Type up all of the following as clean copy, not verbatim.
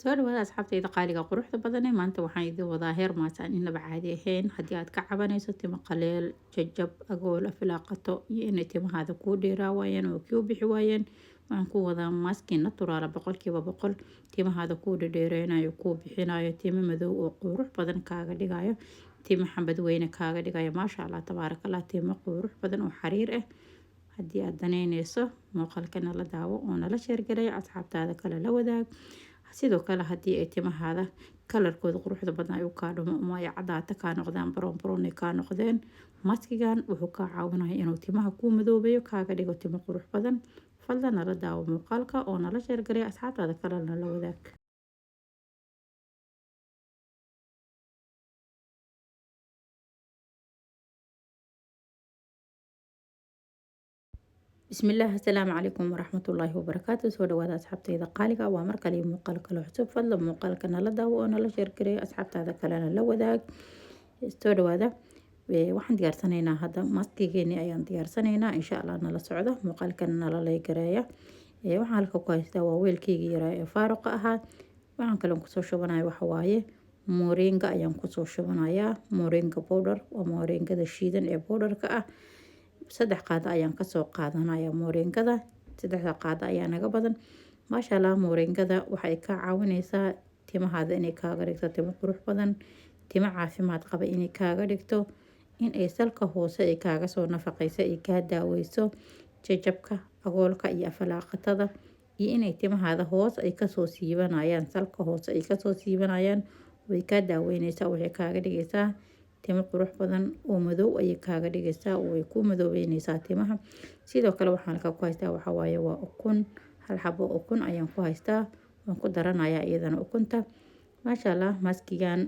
soo dhawaada asxaabtayda qaaliga quruxda badan ee maanta waxaan idin wadaa heer maasaan inaba caadi ahayn haddii aad ka cabanayso timo qaleel jajab agool afilaaqato iyo inay timahaada kuu dheeraa waayeen oo kuu bixi waayeen waxaan ku wadaa maski naturaala 100% timahaada kuu dhadheereynayo kuu bixinayo timo madow oo qurux badan kaaga dhigayo timo xambad weyne kaaga dhigayo maasha allah tabaarakallah timo qurux badan oo xariir ah haddii aad danaynayso muuqaalkana la daawo oo nala sheergaray asxaabtaada kale la wadaag sidoo kale haddii ay timahaada kalarkooda quruxda badan ay u kaa dhumo ama ay cadaata kaa noqdaan baroon ay kaa noqdeen maskigan wuxuu kaa caawinaya inuu timaha kuu madoobayo kaaga dhigo timo qurux badan fadlan nala daawo muuqaalka oo nala sheergaray asxaabtaada kalena la wadaag بسم الله السلام عليكم ورحمة الله وبركاته سو dhawaada asxaabtayda qaaliga waa mar kale muuqaal kale cusub fadlan muuqaalka nala daawo oo nala sheer gareeyo asxaabtaada kalena la wadaag soo dhawaada waxaan diyaarsanaynaa hadda maskigeeni ayaan diyaarsanaynaa insha Allah nala socdo muuqaalkan nala lay gareeya waxaan halka ku haystaa waa weelkeyga yaraa ee faaruqa ahaa waxaan kale ku soo shubanayaa waxa waaye moringa ayaan ku soo shubanayaa moringa powder waa moringada shiidan ee powderka ah 3 qaado ayaan ka soo qaadanaya moringada 3 qaado ayaa naga badan maasha Allah moringada waxay ka caawinaysaa timahaada inay kaaga dhigto timo qurux badan timo caafimaad qaba inay kaaga dhigto in ay salka hoose ay kaaga soo nafaqayso ay ka daaweyso jajabka agoolka iyo afalaaqatada iyo inay timahaada hoos ay ka soo siibanayaan salka hoose ay ka soo siibanayaan way ka daaweynaysaa waxay kaaga dhigaysaa timo qurux badan oo madow ay kaaga dhigaysaa oo ay ku madoobeynaysaa timaha sidoo kale waxaan ka ku haystaa waxa waaye waa ukun hal xabo ukun ayaan ku haystaa waan ku daranayaa iyadana ukunta maasha Allah maskigan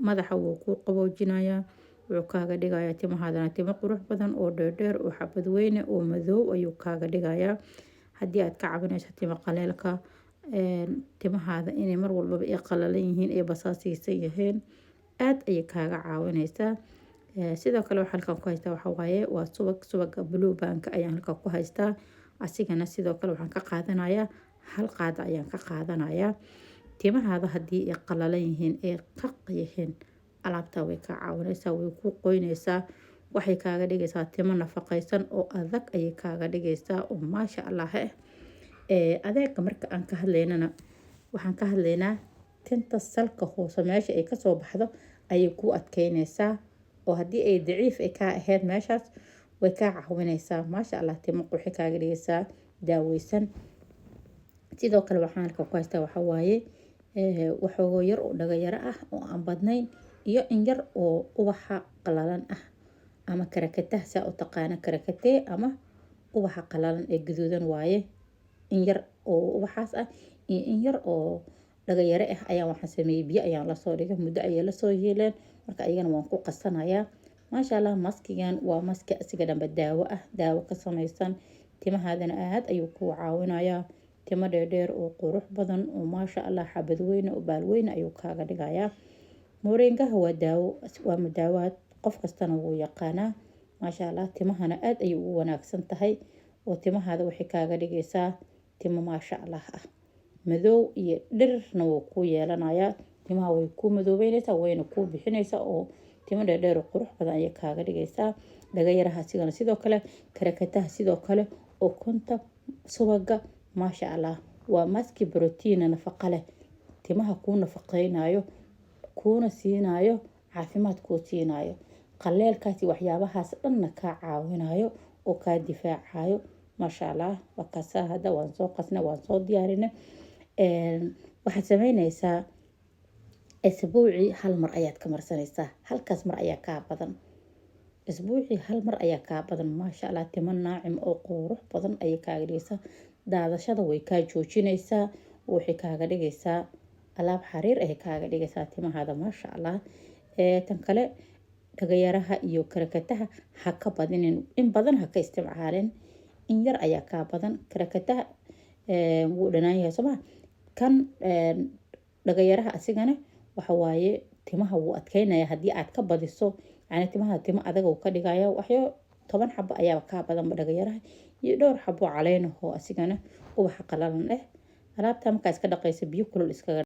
madaxa wuu ku qaboojinayaa wuxuu kaaga dhigayaa timahaadana timo qurux badan oo dheer oo xabad weyne oo madow ayuu kaaga dhigayaa haddii aad ka cabanayso timo qaleelka timahaada inay mar walba ay qalalan yihiin ee basaasaysan yihiin aad ay kaaga caawinaysaa sidoo kale waxaan halkan ku haystaa waxa waaye waa subaga blue bank ayaan halkan ku haystaa asigana sidoo kale waxaan ka qaadanayaa hal qaado ayaan ka qaadanayaa timahaada haddii ay qalalan yihiin ay qaq yihiin alaabta way ka caawinaysaa way ku qoynaysaa waxay kaaga dhigaysaa timo nafaqaysan oo adag ayay kaaga dhigaysaa oo maasha Allah adeega marka aan ka hadlaynana waxaan ka hadlaynaa tinta salka hoose meesha ay ka soo baxdo ayay ku adkeynaysaa oo haddii ay daciif ay ka ahayd meeshaas way ka caawinaysaa maasha Allah timo qurux kaaga dhigaysaa daaweysan sidoo kale waxaan halka ku haystaa waxa waaye waxoo yar oo dhaga yara ah oo aan badnayn iyo in yar oo ubaxa qalalan ah ama karakataha saa u taqaana karakatee ama ubaxa qalalan ee gaduudan waaye in yar oo ubaxaas ah iyo in yar oo dhaga yare ah ayaan waxaan sameeyay biyo ayaan la soo dhigay muddo ayay la soo yeeleen marka ayagana waan ku qasanayaa maasha Allah maskigan waa maski asiga dhanba daawo ah daawo ka samaysan timahaadana aad ayuu ku caawinayaa timo dheer oo qurux badan oo maasha Allah xabad weyne oo baal weyne ayuu kaaga dhigayaa moringaha waa daawo waa mudaawaad qof kastana wuu yaqaanaa maasha Allah timahana aad ayuu u wanaagsan tahay oo timahaada waxay kaaga dhigaysaa timo maasha Allah ah madow iyo dhirna wuu ku yeelanayaa timaha way ku madoobeynaysaa wayna ku bixinaysaa oo timo dheer oo qurux badan ayay kaaga dhigaysaa dhaga yaraha sigana sidoo kale karakataha sidoo kale oo kunta subaga maasha Allah waa maski protein nafaqo leh timaha ku nafaqeynayo kuna siinayo caafimaad ku siinayo qaleelkaasi waxyaabahaas dhanna ka caawinayo oo ka difaacayo maasha Allah wakaasa hada waan soo qasnay waan soo diyaarinay waxaad sameynaysaa isbuuci hal mar ayaad ka marsanaysaa halkaas mar ayaa kaa badan isbuuci hal mar ayaa kaa badan maasha Allah timo naacim oo qurux badan ayay kaaga dhigaysaa daadashada way kaa joojinaysaa waxay kaaga dhigaysaa alaab xariir ay kaaga dhigaysaa timahaada maasha Allah tan kale dhaga yaraha iyo karakataha ha ka badinin in badan ha ka isticmaalin in yar ayaa kaa badan karakataha wuu dhanaan yahay soo kan dhaga yaraha asigana waxa waaye timaha wuu adkeynaya haddii aad ka badiso yani timaha timo adag uu ka dhigaya waxyo 10 xabo ayaa ka badan dhaga yaraha iyo dhowr xabo caleen oo asigana ubaxa qalalan alaabta marka iska dhaqaysa biyo kulul iskaga